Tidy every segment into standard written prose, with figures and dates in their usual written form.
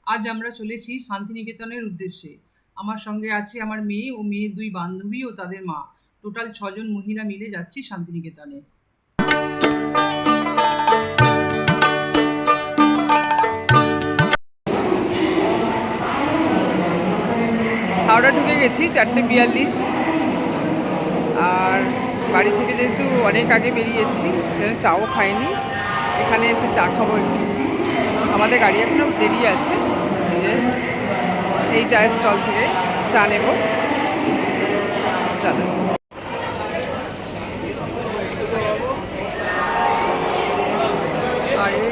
আজ আমরা চলেছি শান্তিনিকেতনের উদ্দেশ্যে। আমার সঙ্গে আছে আমার মেয়ে ও মেয়ের দুই বান্ধবী ও তাদের মা। টোটাল ৬ জন মহিলা মিলে যাচ্ছি শান্তিনিকেতনে। হাওড়া ঢুকে গেছি 4:42। আর বাড়ি থেকে যেহেতু অনেক আগে বেরিয়েছি, সেজন্য চাও খাইনি। এখানে এসে চা খাবো একটু। আমাদের গাড়ি এখনো দেরি আছে। এই চায়ের স্টল থেকে চা নেব। চলো। আরে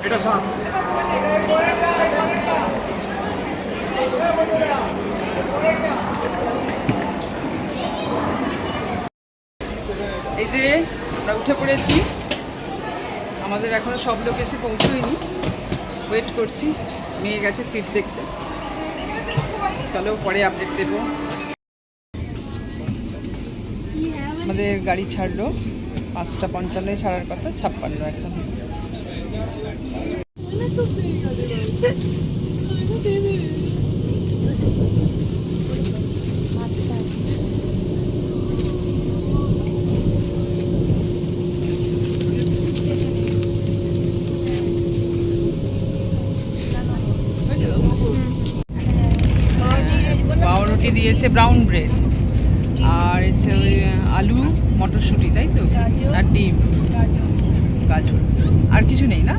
এটা সাত। এই যে আমরা উঠে পড়েছি। আমাদের এখনো সব লোক এসে পৌঁছয়নি, ওয়েট করছি। মেয়ে গেছে সিট দেখতে। চলো পরে আপডেট দেবো। আমাদের গাড়ি ছাড়লো 5:55 ছাড়ার কথা, 56 এখন। পাউরুটি দিয়েছে, ব্রাউন ব্রেড, আর হচ্ছে ওই আলু মটরশুঁটি, তাই তো, আর ডিম, গাজর। আর কিছু নেই না?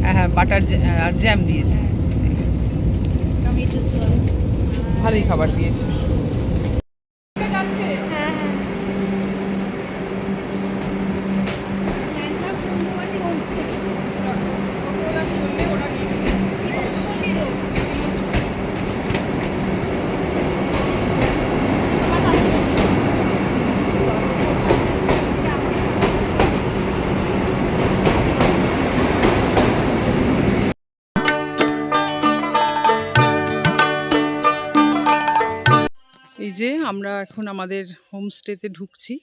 হ্যাঁ হ্যাঁ, বাটার আর জ্যাম দিয়েছে। ভালোই খাবার দিয়েছে। এই যে আমরা এখন আমাদের হোমস্টেতে ঢুকছি,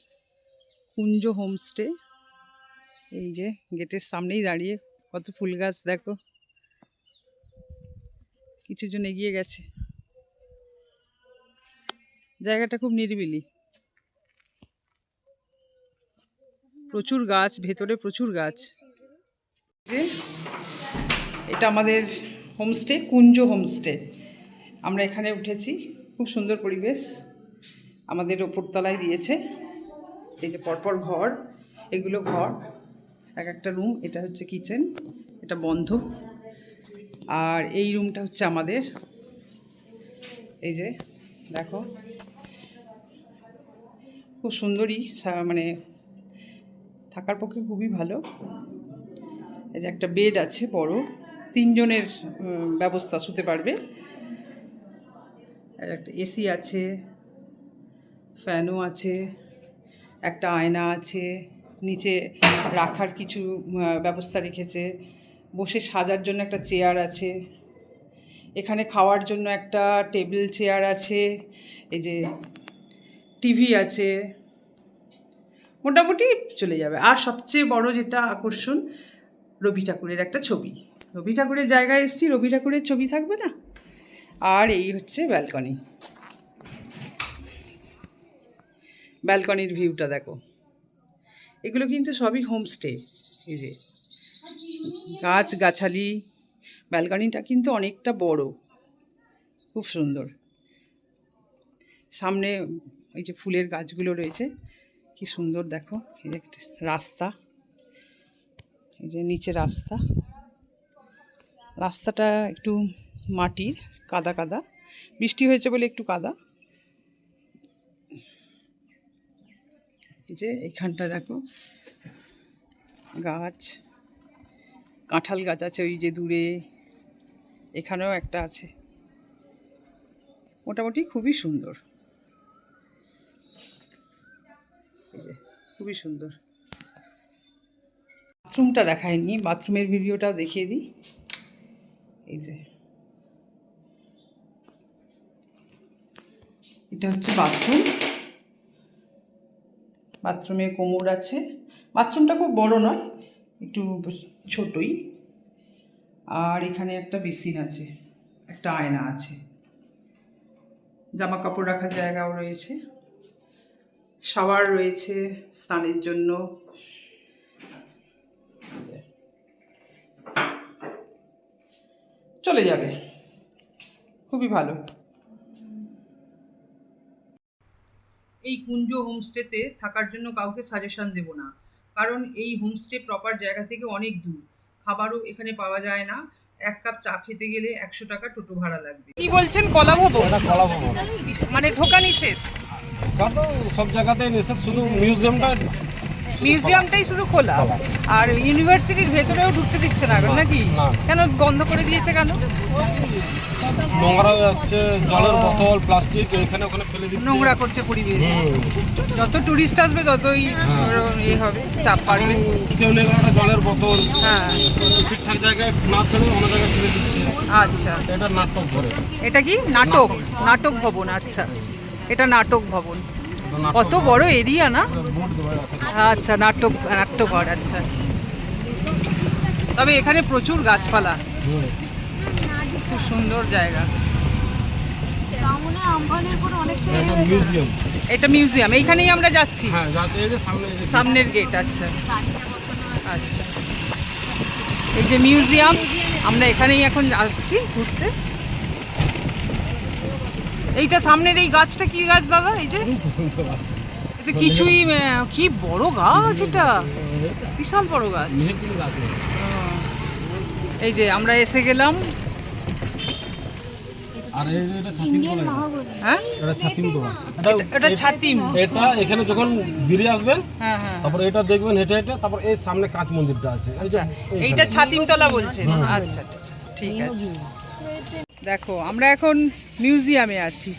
কুঞ্জ হোমস্টে। এই যে গেটের সামনেই দাঁড়িয়ে, কত ফুল গাছ দেখো। কিছুজন এগিয়ে গেছে। জায়গাটা খুব নিরিবিলি, প্রচুর গাছ, ভেতরে প্রচুর গাছ। যে এটা আমাদের হোমস্টে, কুঞ্জ হোমস্টে। আমরা এখানে উঠেছি, খুব সুন্দর পরিবেশ। আমাদের ওপরতলায় দিয়েছে। এই যে পরপর ঘর, এগুলো ঘর, এক একটা রুম। এটা হচ্ছে কিচেন, এটা বন্ধ। আর এই রুমটা হচ্ছে আমাদের। এই যে দেখো, খুব সুন্দরই, মানে থাকার পক্ষে খুবই ভালো। এই যে একটা বেড আছে বড়, 3 জনের ব্যবস্থা, শুতে পারবে। আর একটা এসি আছে, ফ্যানও আছে, একটা আয়না আছে, নিচে রাখার কিছু ব্যবস্থা রেখেছে, বসে সাজার জন্য একটা চেয়ার আছে, এখানে খাওয়ার জন্য একটা টেবিল চেয়ার আছে, এই যে টিভি আছে, মোটামুটি চলে যাবে। আর সবচেয়ে বড় যেটা আকর্ষণ, রবি ঠাকুরের একটা ছবি। রবি ঠাকুরের জায়গায় এসেছি, রবি ঠাকুরের ছবি থাকবে না? আর এই হচ্ছে ব্যালকনি। ব্যালকনির ভিউটা দেখো। এগুলো কিন্তু সবই হোমস্টে। এই যে গাছ গাছালি, ব্যালকনিটা কিন্তু অনেকটা বড়, খুব সুন্দর। সামনে এই যে ফুলের গাছগুলো রয়েছে, কি সুন্দর দেখো। এই যে একটা রাস্তা, এই যে নিচে রাস্তা, রাস্তাটা একটু মাটির, কাদা কাদা, বৃষ্টি হয়েছে বলে একটু কাদা। এই যে এইখানটা দেখো গাছ, কাঁঠাল গাছ আছে ওই যে দূরে, এখানেও একটা আছে। মোটামুটি খুবই সুন্দর। এই যে খুবই সুন্দর। বাথরুমটা দেখায়নি, বাথরুমের ভিডিওটাও দেখিয়ে দিই। এই যে এটা হচ্ছে বাথরুম। বাথরুমে কোমর আছে। বাথরুমটা খুব বড় নয়, একটু ছোটই। আর এখানে একটা বেসিন আছে, একটা আয়না আছে, জামা কাপড় রাখার জায়গাও রয়েছে, শাওয়ার রয়েছে স্নানের জন্য। চলে যাবে, খুবই ভালো। এই কুঞ্জ হোমস্টেতে থাকার জন্য কাউকে সাজেশন দেব না, কারণ এই হোমস্টে প্রপার জায়গা থেকে অনেক দূর। খাবারও এখানে পাওয়া যায় না। 1 কাপ চা খেতে গেলে 100 টাকা টোটো ভাড়া লাগবে। কি বলছেন? কলা ভবন? এটা কলা ভবন। মানে ঢোকা নিষেধ? ঢোকা তো সব জায়গাতেই নিষেধ, শুধু মিউজিয়ামটাই শুধু খোলা। আর ইউনিভার্সিটির ভেতরেও ঢুকতে দিচ্ছে না এখন নাকি? না। কেন বন্ধ করে দিয়েছে কেন? নোংরা যাচ্ছে, জলের বোতল, প্লাস্টিক এখানে ওখানে ফেলে দিচ্ছে, নোংরা করছে পরিবেশ। যত টুরিস্ট আসবে ততই ইয়ে হবে, চাপ বাড়বে। কেউ নেই একটা জলের বোতল হ্যাঁ, ঠিকঠাক জায়গায় না ফেলে অন্য জায়গায় ফেলে দিচ্ছে। আচ্ছা, এটা নাটক করে। এটা কি নাটক? নাটক ভবন, আচ্ছা, এটা নাটক ভবন। কত বড় এরিয়া না? আচ্ছা, নাট্যঘর, আচ্ছা। তবে এখানে প্রচুর গাছপালা, খুব সুন্দর জায়গা। মিউজিয়াম, এটা মিউজিয়াম, এইখানেই আমরা যাচ্ছি। হ্যাঁ যাচ্ছে, এই যে সামনের গেট, আচ্ছা আচ্ছা। এই যে মিউজিয়াম, আমরা এখানেই এখন আসছি ঘুরতে। এইটা সামনের এই গাছটা কি গাছ দাদা? এই যে এটা কিছুই, কি বড় গাছ, এটা বিশাল বড় গাছ। এই যে আমরা এসে গেলাম। আর এই যে এটা ছাতিম তোলা, হ্যাঁ এটা ছাতিম তোলা, এটা ছাতিম। এটা এখানে যখন বেরিয়ে আসবেন, হ্যাঁ হ্যাঁ, তারপর এটা দেখবেন হেঁটে হেঁটে, তারপর এই সামনে কাঁচ মন্দিরটা আছে। এই যে আচ্ছা, এইটা ছাতিমতলা বলছেন? আচ্ছা ঠিক আছে। দেখো আমরা এখন মিউজিয়ামে আছি।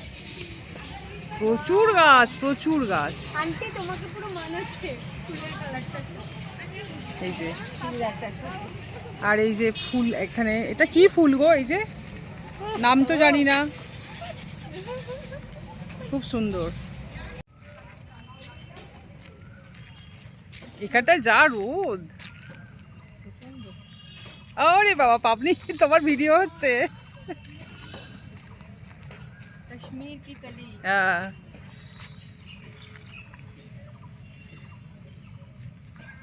প্রচুর গাছ, প্রচুর গাছ। আন্টি তোমাকে পুরো মানাচ্ছে ফুলের কালারটা। এই যে, আর এই যে ফুল, এখানে এটা কি ফুল গো? এই যে নাম তো জানি না, খুব সুন্দর। এখানটা যা রোদ, আরে বাবা পাবনি, তোমার ভিডিও হচ্ছে? কাশ্মীর কি কলি। হ্যাঁ,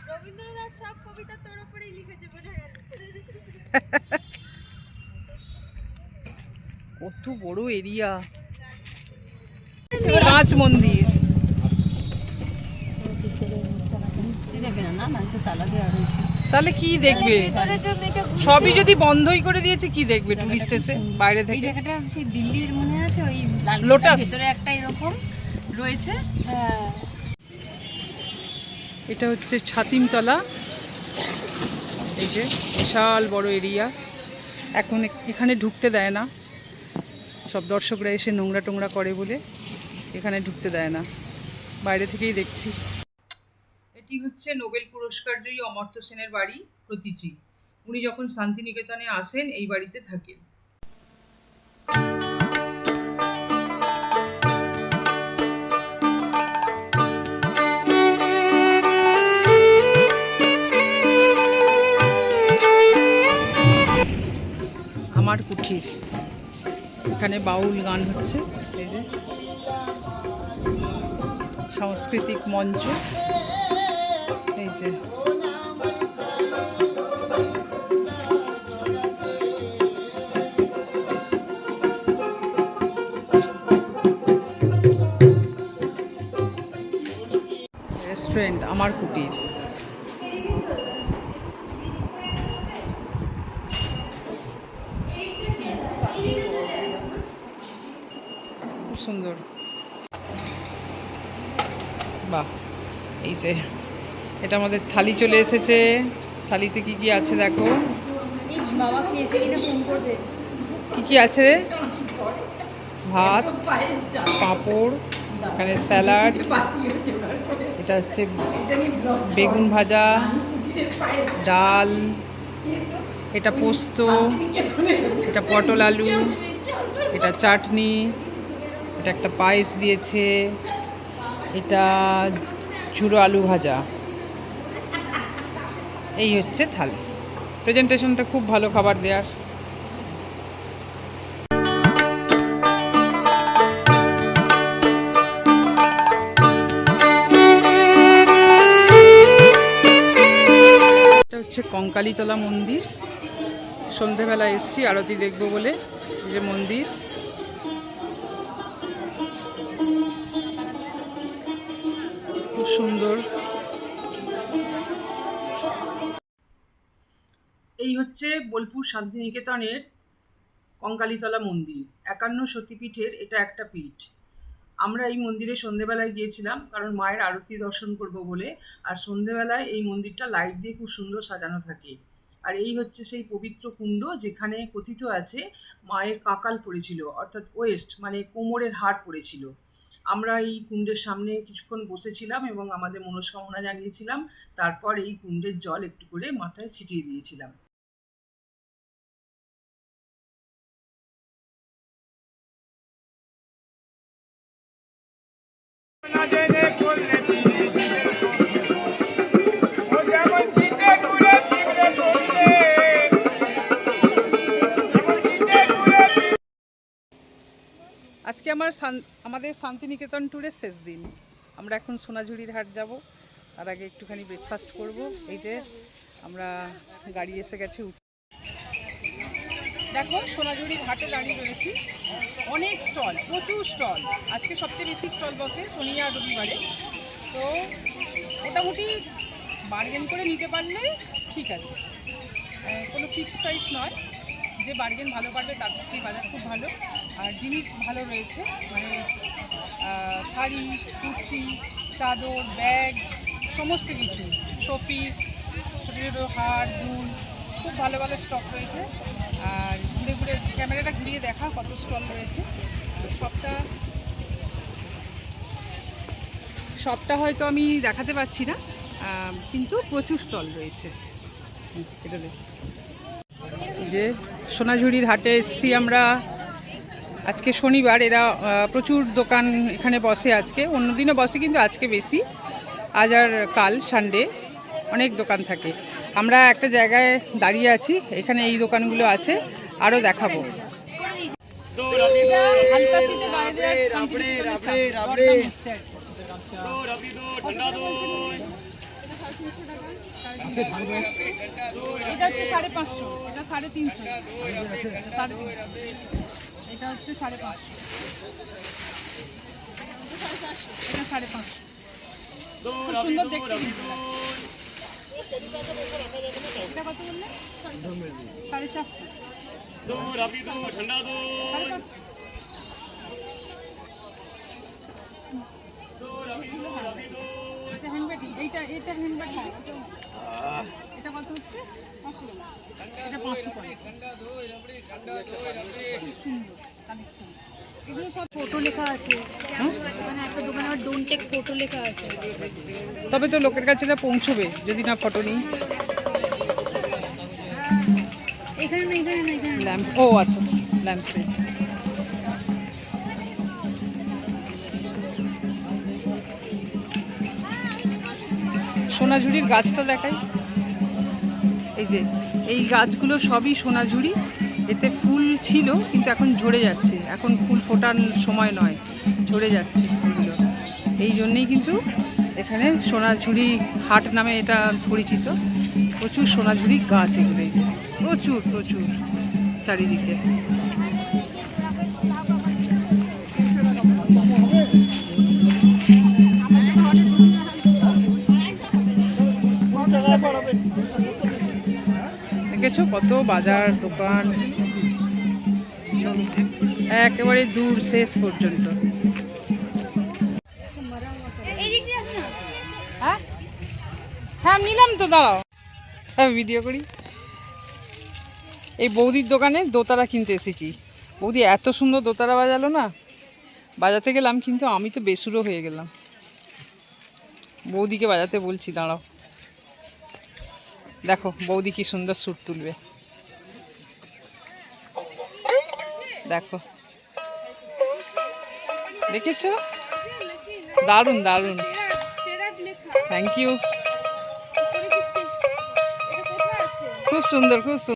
রবীন্দ্রনাথ সব কবিতা তোর উপরেই লিখেছে, বোঝা গেল। কত বড় এরিয়া। কাঁচ মন্দির। তাহলে কি দেখবে? সবই যদি বন্ধই করে দিয়েছে, কি দেখবে টুরিস্ট এসে বাইরে এই থেকে? জায়গাটা সেই দিল্লির মনে আছে, ওই লাল লোটাস। ভিতরে একটা এরকম রয়েছে। হ্যাঁ, এটা হচ্ছে ছাতিমতলা। এই যে বিশাল বড় এরিয়া। এখন এখানে ঢুকতে দেয় না, সব দর্শকরা এসে নোংরা টোংরা করে বলে এখানে ঢুকতে দেয় না, বাইরে থেকেই দেখছি। এটি হচ্ছে নোবেল পুরস্কার জয়ী অমর্ত্য সেনের বাড়ি, প্রতীচী। উনি যখন শান্তিনিকেতনে আসেন এই বাড়িতে থাকেন। আমার কুঠির, এখানে বাউল গান হচ্ছে। এই যে সাংস্কৃতিক মঞ্চ। এই যে রেস্টুরেন্ট আমার কুটির। খুব সুন্দর, বাহ। এই যে এটা আমাদের থালি চলে এসেছে। থালিতে কি কি আছে দেখো। বাবা খেয়েছে কিনা ফোন করবে। কি কি আছে রে? ভাত, পাঁপড়, এখানে স্যালাড, এটা হচ্ছে বেগুন ভাজা, ডাল, এটা পোস্ত, এটা পটল আলু, এটা চাটনি, এটা একটা পায়েস দিয়েছে, এটা ঝুড়ো আলু ভাজা। এই হচ্ছে থালি। প্রেজেন্টেশনটা খুব ভালো খাবার দেওয়ার। এটা হচ্ছে কঙ্কালীতলা মন্দির। সন্ধেবেলা এসছি আরতি দেখবো বলে। এই যে মন্দির, খুব সুন্দর। এই হচ্ছে বোলপুর শান্তিনিকেতনের কঙ্কালীতলা মন্দির। 51 সতীপীঠের এটা একটা পীঠ। আমরা এই মন্দিরে সন্ধেবেলায় গিয়েছিলাম কারণ মায়ের আরতি দর্শন করব বলে। আর সন্ধেবেলায় এই মন্দিরটা লাইট দিয়ে খুব সুন্দর সাজানো থাকে। আর এই হচ্ছে সেই পবিত্র কুণ্ড যেখানে কথিত আছে মায়ের কাঁকাল পড়েছিল, অর্থাৎ ওয়েস্ট মানে কোমরের হাড় পড়েছিল। আমরা এই কুণ্ডের সামনে কিছুক্ষণ বসেছিলাম এবং আমাদের মনস্কামনা জানিয়েছিলাম। তারপর এই কুণ্ডের জল একটু করে মাথায় ছিটিয়ে দিয়েছিলাম। আজকে আমাদের শান্তিনিকেতন ট্যুরের শেষ দিন। আমরা এখন সোনাঝুরির হাট যাব। তার আগে একটুখানি ব্রেকফাস্ট করব। এই যে আমরা গাড়ি এসে গেছে। দেখো সোনাঝুরির হাটে দাঁড়িয়ে রয়েছি। অনেক স্টল, প্রচুর স্টল। আজকে সবচেয়ে বেশি স্টল বসে শনি আর রবিবারে। তো মোটামুটি বার্গেন করে নিতে পারলে ঠিক আছে, কোনো ফিক্সড প্রাইস নয়। যে বার্গেন ভালো পারবে তার পক্ষেই বাজার খুব ভালো। আর জিনিস ভালো রয়েছে, মানে শাড়ি, কুর্তি, চাদর, ব্যাগ, সমস্ত কিছু, শোপিস, ছোটো ছোটো হার, দুল, খুব ভালো ভালো স্টক রয়েছে। আর ঘুরে ঘুরে ক্যামেরাটা ঘুরিয়ে দেখা কত স্টল রয়েছে। সবটা হয়তো আমি দেখাতে পারছি না, কিন্তু প্রচুর স্টল রয়েছে। এটা দেখ, এই যে সোনাঝুরির হাটে এসছি আমরা। আজকে শনিবার, এরা প্রচুর দোকান এখানে বসে আজকে। অন্যদিনও বসে কিন্তু আজকে বেশি। আজ আর কাল সানডে অনেক দোকান থাকে। আমরা একটা জায়গায় দাঁড়িয়ে আছি, এখানে এই দোকানগুলো আছে, আরও দেখাবো। এটা হচ্ছে 550, এটা 350, এটা হচ্ছে 550, এটা 550। খুব সুন্দর দেখতে। এটা কত বললে? 450। এটা হ্যান্ডব্যাগ, এটা হ্যান্ডব্যাগ। এটা কত হচ্ছে? 500। এটা 550। সুন্দর কালেকশন। এগুলো সব ফটো লেখা আছে। মানে একটা দোকানে আমার ডোন্ট টেক ফটো লেখা আছে। তবে তো লোকের কাছে এটা পৌঁছবে যদি না ফটো নিই। এখানে না, এখানে না, এখানে ল্যাম্প। ও আচ্ছা, ল্যাম্প সেট। সোনাঝুরির গাছটা দেখাই। এই যে এই গাছগুলো সবই সোনাঝুরি। এতে ফুল ছিল কিন্তু এখন ঝরে যাচ্ছে। এখন ফুল ফোটার সময় নয়, ঝরে যাচ্ছে ফুলগুলো। এই জন্যেই কিন্তু এখানে সোনাঝুরি হাট নামে এটা পরিচিত। প্রচুর সোনাঝুরি গাছ, এগুলো প্রচুর প্রচুর চারিদিকে। দেখেছো কত বাজার দোকান, একেবারে দূর শেষ পর্যন্ত। হ্যাঁ হ্যাঁ নিলাম তো, দাঁড়াও হ্যাঁ ভিডিও করি। এই বৌদির দোকানে দোতারা কিনতে এসেছি। বৌদি এত সুন্দর দোতারা বাজালো না, বাজাতে গেলাম, কিন্তু আমি তো বেসুরো হয়ে গেলাম। বৌদিকে বাজাতে বলছি, দাঁড়াও। দেখো বৌদি কি সুন্দর সুর তুলবে, দেখো, দেখেছো? দারুণ দারুণ, থ্যাংক ইউ, খুব সুন্দর খুব সুন্দর।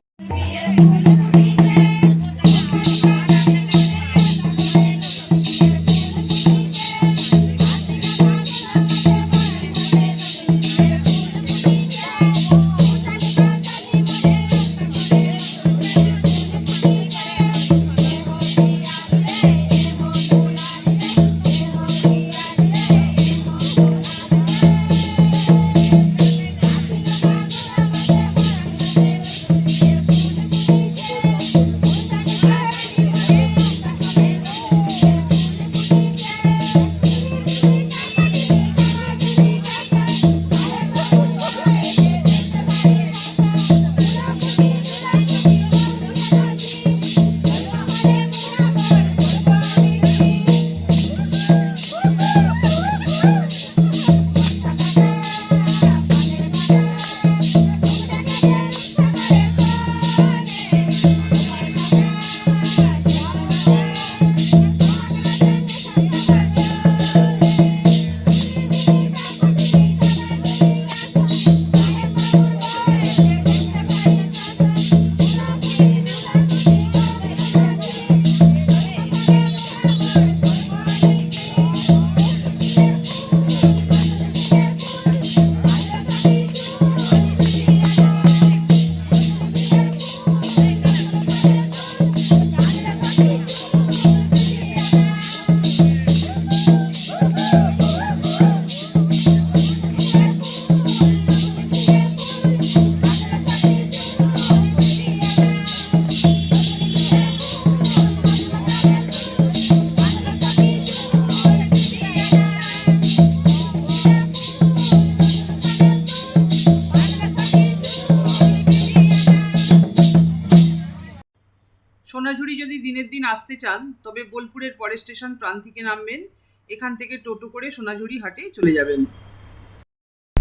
সোনাঝুরি যদি দিনের দিন আসতে চান, তবে বোলপুরের পরের স্টেশন প্রান্তিকে নামবেন, এখান থেকে টোটো করে সোনাঝুরি হাটে চলে যাবেন।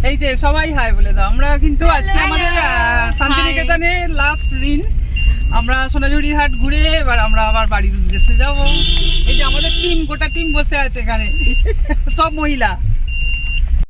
এই যে সবাই হাই বলে দাও। আমরা কিন্তু আজকে আমাদের শান্তিনিকেতনে লাস্ট দিন। আমরা সোনাঝুরি হাট ঘুরে এবার আমরা আবার বাড়ির উদ্দেশ্যে যাব। এই যে আমাদের টিম, গোটা টিম বসে আছে এখানে, সব মহিলা।